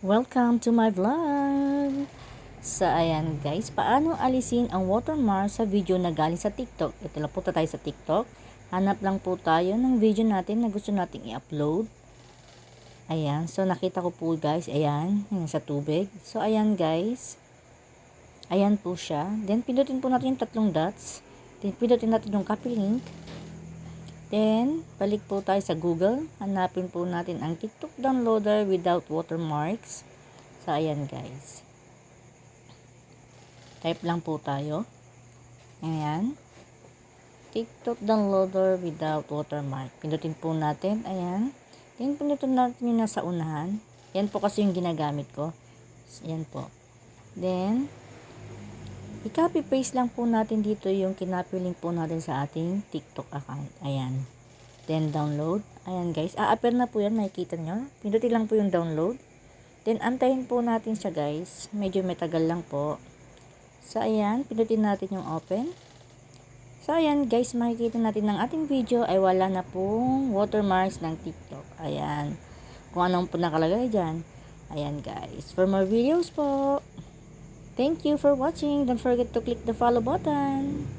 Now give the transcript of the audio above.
Welcome to my vlog! Ayan guys, paano alisin ang watermark sa video na galing sa TikTok? Ito lang po tayo sa TikTok. Hanap lang po tayo ng video natin na gusto nating i-upload. Ayan, so nakita ko po guys, ayan, yung sa tubig. So ayan guys, ayan po siya. Then pindutin po natin yung tatlong dots. Then pindutin natin yung copy link. Then, balik po tayo sa Google. Hanapin po natin ang TikTok downloader without watermarks. So, ayan guys. Type lang po tayo. Ayan. TikTok downloader without watermark. Pindutin po natin. Ayan. Then, pindutin natin yung nasa unahan. Yan po kasi yung ginagamit ko. Ayan po. Then, i-copy paste lang po natin dito yung kinopy link po natin sa ating TikTok account. Ayan. Then download. Ayan guys. A-appear na po yan. Makikita nyo. Pindutin lang po yung download. Then antayin po natin siya guys. Medyo matagal lang po. So ayan. Pindutin natin yung open. So ayan guys. Makikita natin ng ating video ay wala na pong watermarks ng TikTok. Ayan. Kung anong po nakalagay dyan. Ayan guys. For more videos po. Thank you for watching. Don't forget to click the follow button.